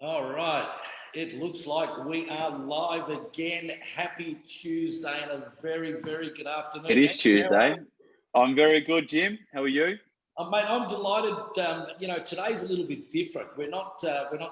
All right. It looks like we are live again. Happy Tuesday and a very, very good afternoon. It is Tuesday. I'm very good, Jim. How are you? Mate, I'm delighted. Today's a little bit different. We're not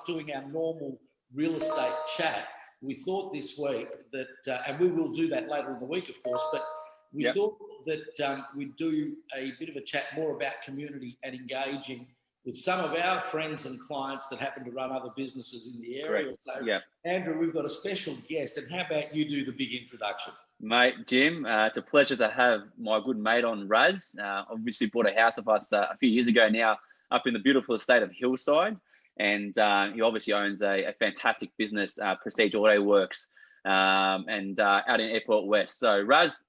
doing our normal real estate chat. We thought this week that, and we will do that later in the week, of course, but we thought that we'd do a bit of a chat more about community and engaging with some of our friends and clients that happen to run other businesses in the area. Correct. So, Andrew, we've got a special guest, and how about you do the big introduction? Mate, Jim, it's a pleasure to have my good mate on, Raz. Obviously bought a house of us a few years ago now up in the beautiful estate of Hillside. And he obviously owns a fantastic business, Prestige Auto Works, and out in Airport West. So, Raz,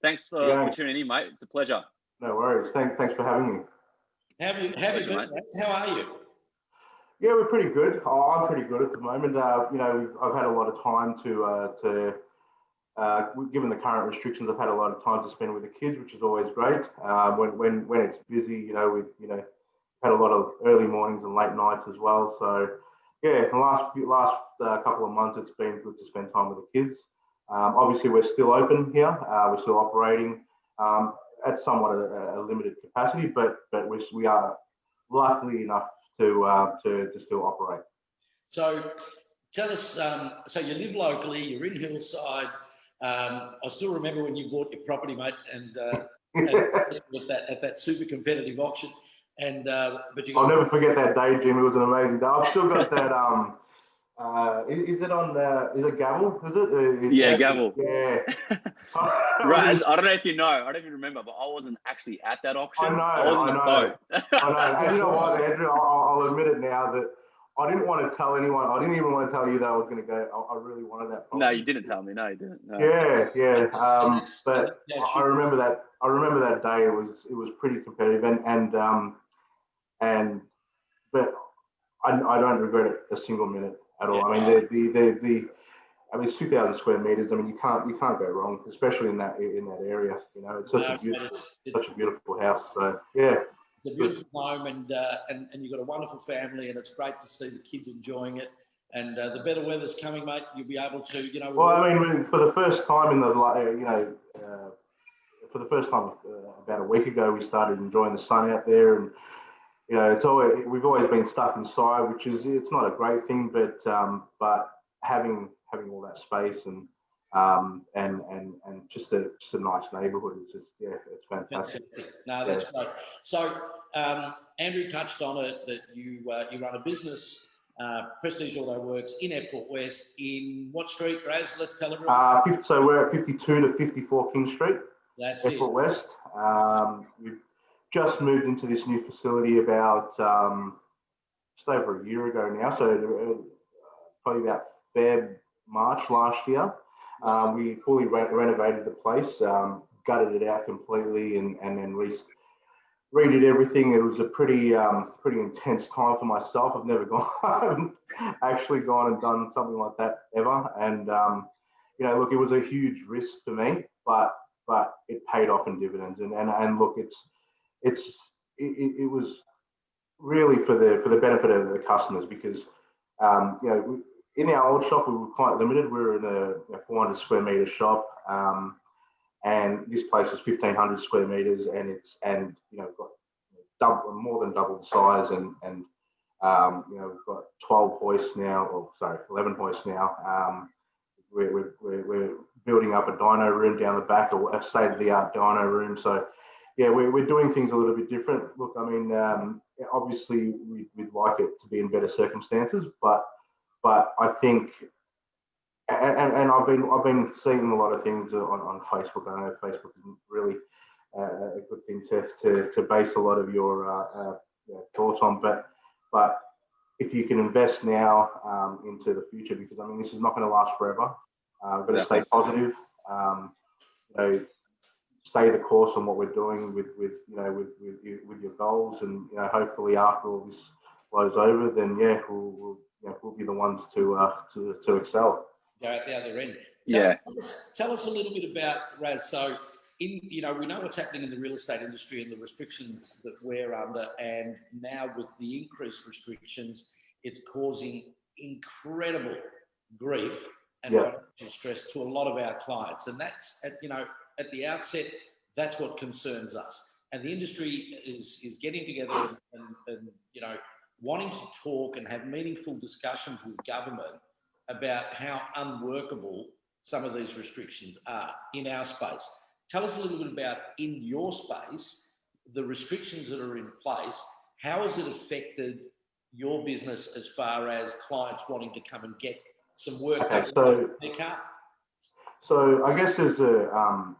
thanks for tuning in, mate. It's a pleasure. No worries. Thanks for having me. How have you been, Raz? How are you? Yeah, we're pretty good. I'm pretty good at the moment. I've had a lot of time given the current restrictions, I've had a lot of time to spend with the kids, which is always great. When it's busy, we've had a lot of early mornings and late nights as well. So yeah, the last couple of months, it's been good to spend time with the kids. Obviously, we're still open here. We're still operating at somewhat a limited capacity, but we are lucky enough to still operate. So tell us, so you live locally, you're in Hillside. I still remember when you bought your property, mate, and at that super competitive auction. And but I'll never forget that day, Jim. It was an amazing day. I've still got that. Is it gavel? Is it? Yeah, gavel. Yeah. Raz, I don't know if you know, I don't even remember, but I wasn't actually at that auction. I know. I was in the boat. I know. And you know what, Andrew? I'll admit it now that I didn't want to tell anyone. I didn't even want to tell you that I was going to go. I really wanted that property. No, you didn't tell me. No, you didn't. No. Yeah. But I remember that. I remember that day. It was pretty competitive, but I don't regret it a single minute at all. I mean, it's 2,000 square meters. I mean, you can't go wrong, especially in that area. It's such a beautiful house. So yeah. It's a beautiful home, and you've got a wonderful family, and it's great to see the kids enjoying it. And the better weather's coming, mate. You'll be able to, Well, I mean, for the first time for the first time about a week ago, we started enjoying the sun out there, and we've always been stuck inside, which it's not a great thing, but having all that space and just a nice neighbourhood. It's fantastic. No, that's great. So Andrew touched on it that you run a business, Prestige Auto Works in Airport West. In what street, Raz? Let's tell everyone. So we're at 52 to 54 King Street. That's Airport West. We've just moved into this new facility about just over a year ago now. So probably about March last year. We fully renovated the place, gutted it out completely, and then redid everything. It was a pretty intense time for myself. I've never actually gone and done something like that ever. And look, it was a huge risk for me, but it paid off in dividends. And look, it was really for the benefit of the customers, because in our old shop, we were quite limited. We were in a 400 square meter shop, and this place is 1,500 square meters, and got more than double the size, and we've got 12 hoists now, 11 hoists now. We're building up a dyno room down the back, a state-of-the-art dyno room. So yeah, we're doing things a little bit different. Look, I mean, obviously we'd like it to be in better circumstances, but I think, and I've been seeing a lot of things on Facebook. I know Facebook isn't really a good thing to base a lot of your thoughts on, but if you can invest now into the future, because I mean, this is not going to last forever. We've got to stay positive. Stay the course on what we're doing with your goals, and hopefully after all this blows over, then we'll be the ones to excel. Go out the other end. Tell us a little bit about Raz. So we know what's happening in the real estate industry and the restrictions that we're under, and now with the increased restrictions, it's causing incredible grief and Yeah. financial stress to a lot of our clients. And that's, at the outset, that's what concerns us. And the industry is getting together and wanting to talk and have meaningful discussions with government about how unworkable some of these restrictions are in our space. Tell us a little bit about, in your space, the restrictions that are in place. How has it affected your business as far as clients wanting to come and get some work Okay, done they can't? So I guess there's a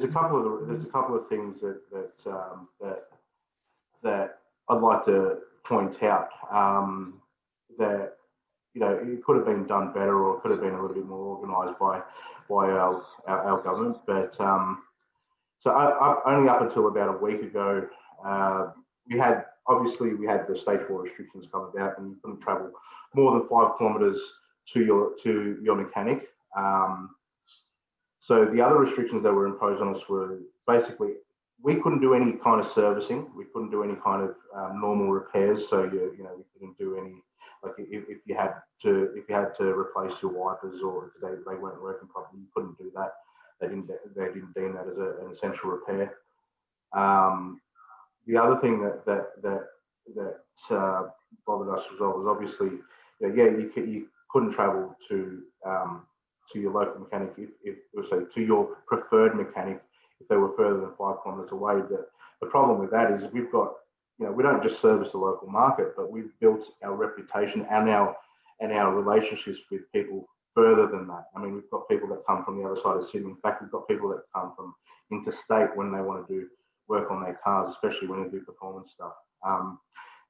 couple of things that I'd like to point out, that it could have been done better, or it could have been a little bit more organised by our government. But only up until about a week ago, we had the stage 4 restrictions come about, and you couldn't travel more than 5 kilometres to your mechanic. So the other restrictions that were imposed on us were basically, we couldn't do any kind of servicing. We couldn't do any kind of normal repairs. So we couldn't do any, like if you had to replace your wipers, or they weren't working properly, you couldn't do that. They didn't deem that as an essential repair. The other thing that bothered us as well was, obviously, you couldn't travel to your local mechanic to your preferred mechanic if they were further than 5 kilometres away. But the problem with that is we've got, we don't just service the local market, but we've built our reputation and our relationships with people further than that. I mean, we've got people that come from the other side of the city. In fact, we've got people that come from interstate when they want to do work on their cars, especially when they do performance stuff.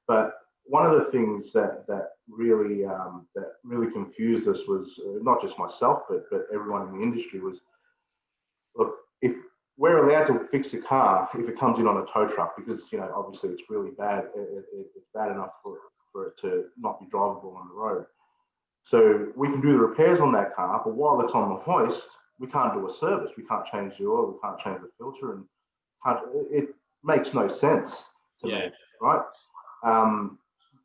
But one of the things that really confused us was, not just myself, but everyone in the industry, was, look, if we're allowed to fix a car if it comes in on a tow truck, because obviously it's really bad. It's bad enough for it to not be drivable on the road. So we can do the repairs on that car, but while it's on the hoist, we can't do a service. We can't change the oil. We can't change the filter, and it makes no sense to me, right?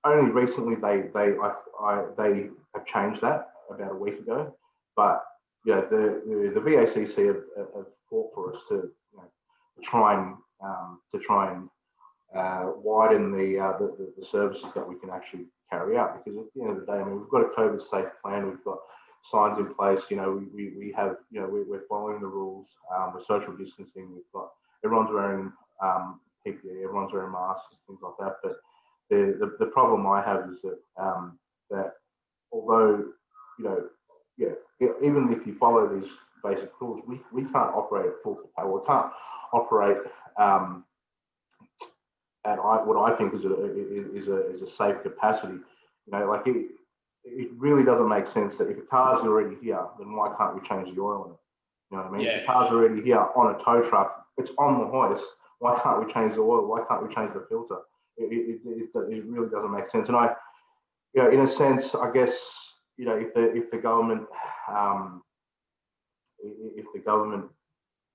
Only recently they have changed that about a week ago, but the VACC have fought for us to try and widen the services that we can actually carry out, because at the end of the day, I mean, we've got a COVID safe plan, we've got signs in place, we have, we're following the rules, we're social distancing, we've got, everyone's wearing PPE, everyone's wearing masks and things like that. But the problem I have is that although, even if you follow these basic rules, we can't operate at full capacity. We can't operate at what I think is a safe capacity. It really doesn't make sense that if a car's already here, then why can't we change the oil in it? You know what I mean? Yeah. If the car's already here on a tow truck, it's on the hoist. Why can't we change the oil? Why can't we change the filter? It really doesn't make sense. And in a sense, I guess, if the government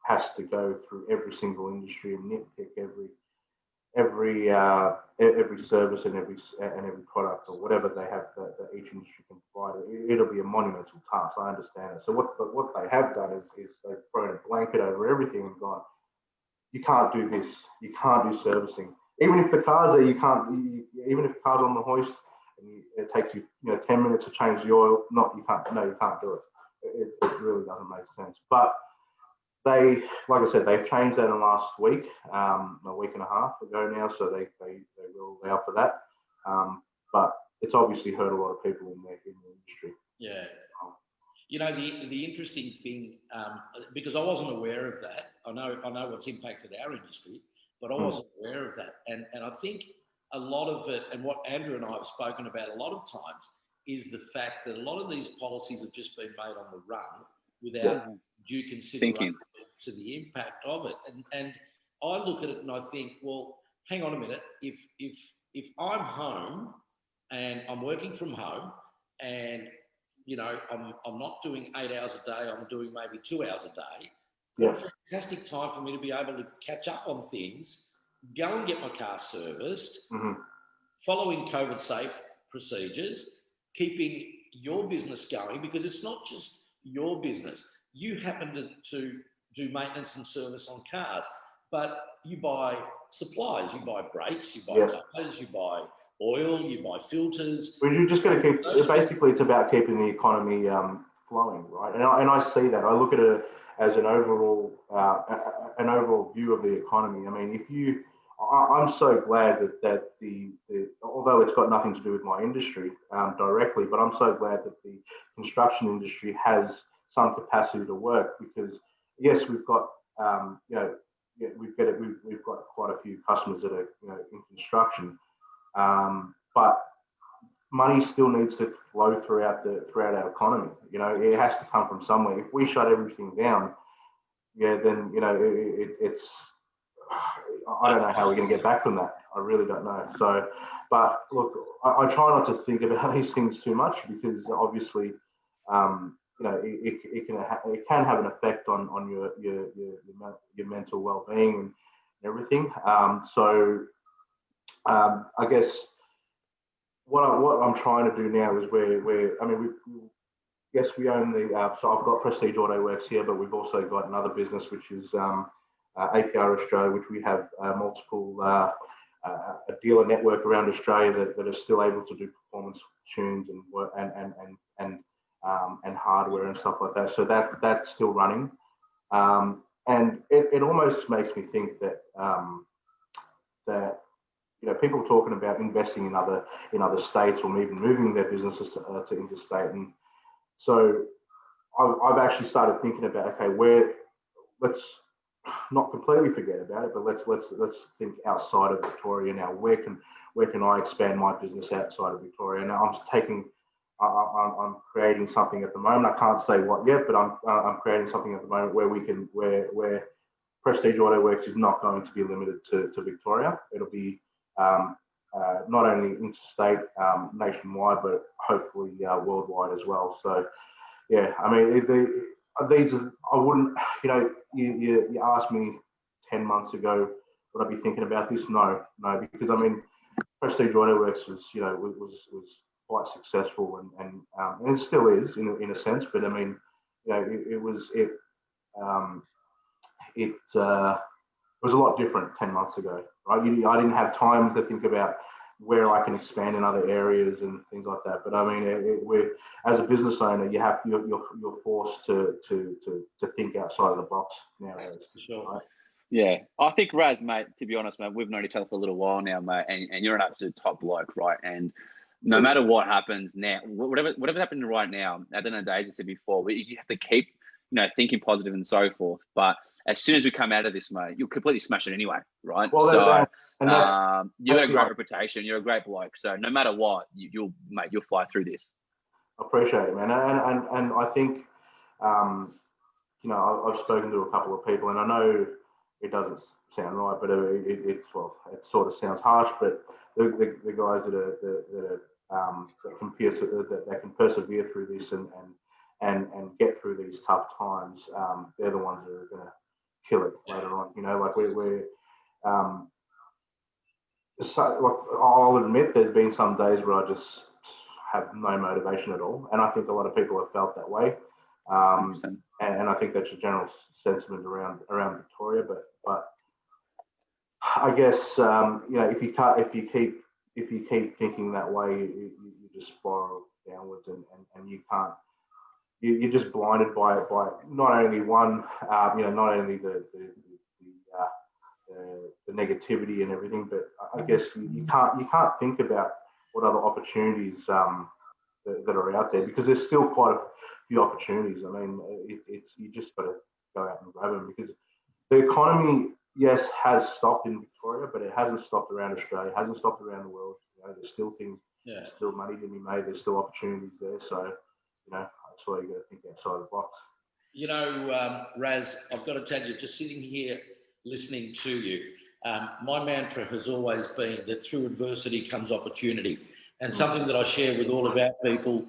has to go through every single industry and nitpick every service and every product or whatever they have that each industry can provide, it'll be a monumental task. I understand it. So what they have done is they've thrown a blanket over everything and gone, you can't do this, you can't do servicing. Even if the car's there, even if the car's on the hoist and it takes you 10 minutes to change the oil, you can't do it. It really doesn't make sense. But they, like I said, they've changed that in the last week, a week and a half ago now, so they will allow for that. But it's obviously hurt a lot of people in the industry. Yeah. The interesting thing, because I wasn't aware of that. I know what's impacted our industry, but I wasn't aware of that. And I think a lot of it, and what Andrew and I have spoken about a lot of times, is the fact that a lot of these policies have just been made on the run without due consideration to the impact of it. And I look at it and I think, well, hang on a minute. If I'm home and I'm working from home and I'm not doing 8 hours a day, I'm doing maybe 2 hours a day. What a fantastic time for me to be able to catch up on things, go and get my car serviced, following COVID safe procedures, keeping your business going, because it's not just your business. You happen to do maintenance and service on cars, but you buy supplies, you buy brakes, you buy tires, you buy oil, you buy filters. Well, you just got to keep, basically it's about keeping the economy flowing, right? And I see that. I look at it as an overall view of the economy. I mean, I'm so glad that the although it's got nothing to do with my industry directly, but I'm so glad that the construction industry has some capacity to work, because yes, we've got we've got quite a few customers that are in construction, but money still needs to flow throughout our economy. It has to come from somewhere. If we shut everything down, then it's I don't know how we're going to get back from that. I really don't know. So, but look, I try not to think about these things too much, because obviously, it can have an effect on your mental well-being and everything. I guess what I'm trying to do now is we own so I've got Prestige Auto Works here, but we've also got another business which is APR Australia, which we have multiple a dealer network around Australia that are still able to do performance tunes and work and hardware and stuff like that. So that's still running, and it almost makes me think that people talking about investing in other states, or even moving their businesses to interstate. And so I've actually started thinking about, okay, let's not completely forget about it, but let's think outside of Victoria now. Where can I expand my business outside of Victoria? Now I'm creating something at the moment. I can't say what yet, but I'm creating something at the moment where Prestige Auto Works is not going to be limited to Victoria. It'll be not only interstate, nationwide, but hopefully worldwide as well. So, yeah, I mean, I wouldn't, you asked me 10 months ago, would I be thinking about this? No, because I mean, Prestige Auto Works was quite successful, and it still is in a sense, but I mean, it was a lot different 10 months ago, right? I didn't have time to think about where I can expand in other areas and things like that. But I mean, as a business owner, you're forced to think outside of the box nowadays. Sure. Right? Yeah, I think Raz, mate, to be honest, mate, we've known each other for a little while now, mate, and you're an absolute top bloke, right? And no matter what happens now, whatever happening right now, at the end of the day, as I said before, you have to keep, thinking positive and so forth. But as soon as we come out of this, mate, you'll completely smash it anyway, right? Well, you have a great reputation. You're a great bloke. So no matter what, you'll fly through this. I appreciate it, man. And I think, I've spoken to a couple of people, and I know it doesn't sound right, but it sort of sounds harsh. But the guys that can persevere through this and get through these tough times, they're the ones that are going to kill it later on. Like we're I'll admit there's been some days where I just have no motivation at all, and I think a lot of people have felt that way. And I think that's a general sentiment around Victoria. But I guess if you keep thinking that way, you just spiral downwards, and you can't. You're just blinded by not only not only the negativity and everything, but I guess you can't think about what other opportunities that are out there, because there's still quite a few opportunities. I mean, it's you just got to go out and grab them, because the economy, yes, has stopped in Victoria, but it hasn't stopped around Australia. It hasn't stopped around the world. There's still things, there's still money to be made. There's still opportunities there. So, that's why you got to think outside the box. Raz, I've got to tell you, just sitting here listening to you, my mantra has always been that through adversity comes opportunity, and something that I share with all of our people,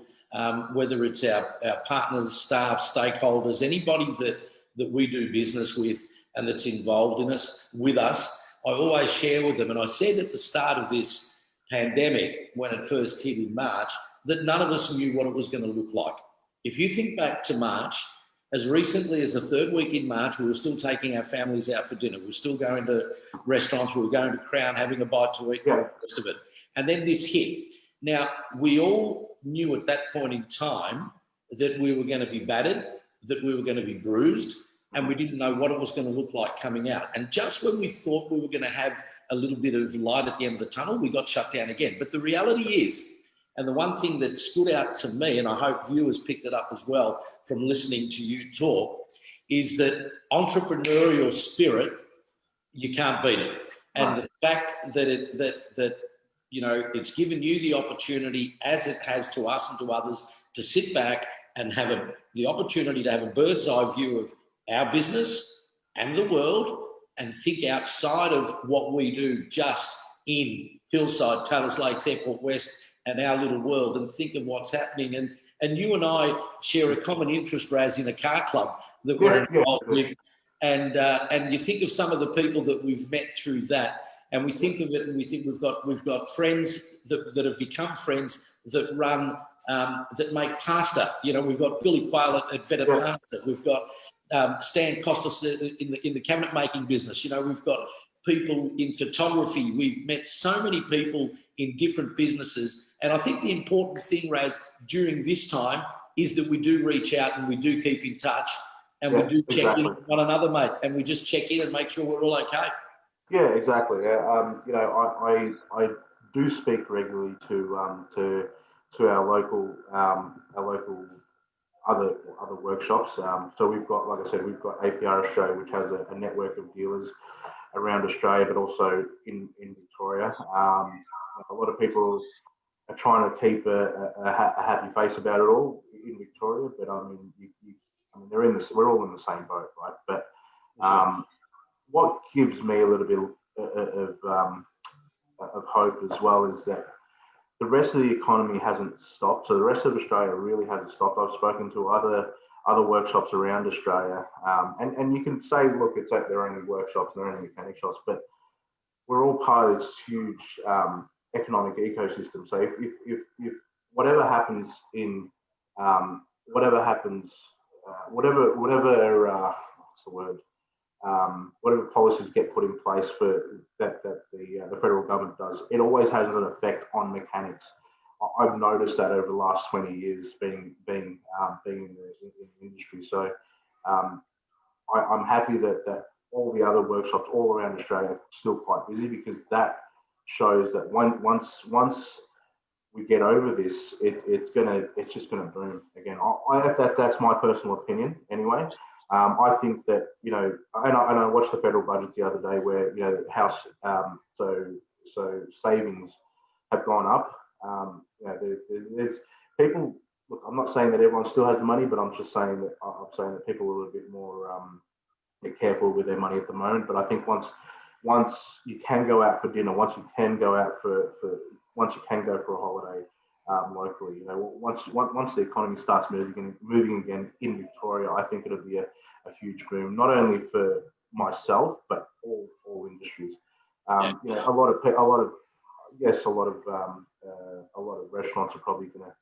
whether it's our partners, staff, stakeholders, anybody that we do business with and that's involved with us, I always share with them. And I said at the start of this pandemic, when it first hit in March, that none of us knew what it was going to look like. If you think back to March, as recently as the third week in March, we were still taking our families out for dinner. We were still going to restaurants. We were going to Crown, having a bite to eat, all the rest of it. And then this hit. Now, we all knew at that point in time that we were going to be battered, that we were going to be bruised, and we didn't know what it was going to look like coming out. And just when we thought we were going to have a little bit of light at the end of the tunnel, we got shut down again. But the reality is, and the one thing that stood out to me, and I hope viewers picked it up as well from listening to you talk, is that entrepreneurial spirit, you can't beat it. And the fact that you know, it's given you the opportunity, as it has to us and to others, to sit back and have the opportunity to have a bird's eye view of our business and the world, and think outside of what we do just in Hillside, Taylors Lakes, Airport West, and our little world, and think of what's happening. And you and I share a common interest, Raz, in a car club that we're involved with. And you think of some of the people that we've met through that, and we think of it, and we think we've got friends that have become friends that run that make pasta. You know, we've got Billy Quayle at Veta Pasta. We've got Stan Costas in the cabinet making business. You know, we've got people in photography. We've met so many people in different businesses. And I think the important thing, Raz, during this time is that we do reach out and we do keep in touch, and we do check in on one another, mate. And we just check in and make sure we're all okay. Yeah, exactly. You know, I do speak regularly to our local other workshops. So we've got, like I said, we've got APR Australia, which has a network of dealers around Australia, but also in Victoria. A lot of people are trying to keep a happy face about it all in Victoria, but I mean, we're all in the same boat, right? But what gives me a little bit of hope as well is that the rest of the economy hasn't stopped. So the rest of Australia really hasn't stopped. I've spoken to other workshops around Australia, and you can say, look, it's like they're only workshops, they're only mechanic shops, but we're all part of this huge economic ecosystem. So if whatever happens in whatever policies get put in place for that the federal government does, it always has an effect on mechanics. I've noticed that over the last 20 years being in the industry. So I'm happy that all the other workshops all around Australia are still quite busy, because that shows that once we get over this, it's just gonna boom again. That's my personal opinion anyway. I think that, you know, and I watched the federal budget the other day where, you know, the house so savings have gone up. You know, there's people. Look, I'm not saying that everyone still has the money, but I'm just saying that people are a little bit more careful with their money at the moment. But I think once you can go out for dinner, once you can go for a holiday locally, you know, once the economy starts moving again in Victoria, I think it'll be a huge boom, not only for myself but all industries. You know, a lot of restaurants are probably going to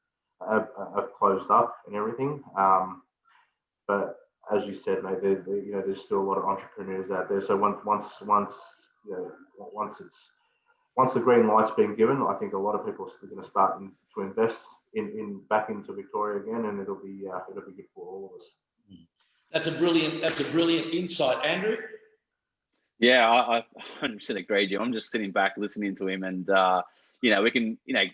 have closed up and everything. But as you said, mate, you know, there's still a lot of entrepreneurs out there. So once the green light's been given, I think a lot of people are going to start to invest back into Victoria again, and it'll be good for all of us. That's a brilliant insight, Andrew. Yeah, I 100% agree, Jim. I'm just sitting back listening to him, and you know, we can, you know,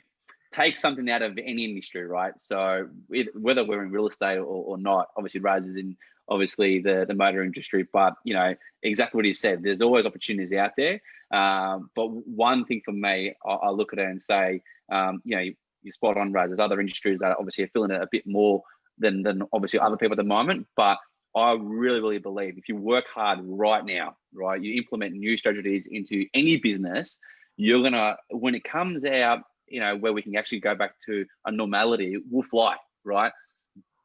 take something out of any industry, right? So whether we're in real estate or not, obviously Raz is in obviously the motor industry, but you know, exactly what he said, there's always opportunities out there. But one thing for me, I look at it and say, you know, you're spot on, Raz. There's other industries that obviously are feeling it a bit more than obviously other people at the moment. But I really believe if you work hard right now, right, you implement new strategies into any business, you're gonna, when it comes out, you know, where we can actually go back to a normality, we'll fly, right?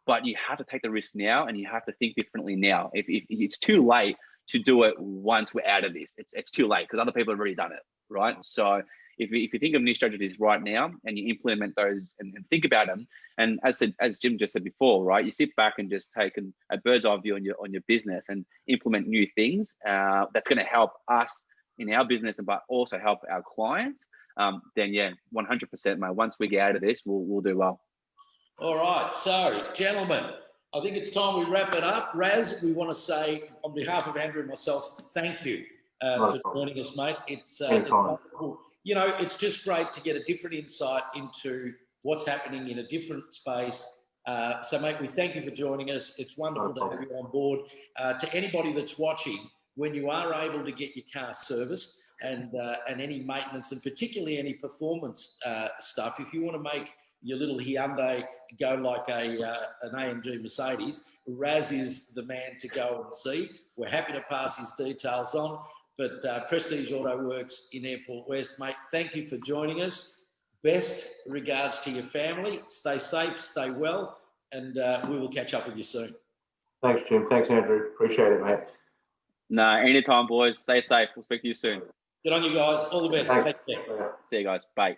But you have to take the risk now, and you have to think differently now. If it's too late to do it once we're out of this, it's too late, because other people have already done it, right? So if you think of new strategies right now and you implement those and think about them, and as Jim just said before, right, you sit back and just take a bird's eye view on your business and implement new things that's going to help us in our business, but also help our clients. Then yeah, 100%, mate. Once we get out of this, we'll do well. All right, so gentlemen, I think it's time we wrap it up. Raz, we want to say on behalf of Andrew and myself, thank you for joining us, mate. It's wonderful. You know, it's just great to get a different insight into what's happening in a different space. So, mate, we thank you for joining us. It's wonderful to have you on board. To anybody that's watching, when you are able to get your car serviced and any maintenance, and particularly any performance stuff, if you want to make your little Hyundai go like an AMG Mercedes, Raz is the man to go and see. We're happy to pass his details on. But Prestige Auto Works in Airport West, mate, thank you for joining us. Best regards to your family. Stay safe, stay well, and we will catch up with you soon. Thanks, Jim. Thanks, Andrew. Appreciate it, mate. No, anytime, boys. Stay safe. We'll speak to you soon. Good on you guys. All the best. Thanks. Take care. See you guys. Bye.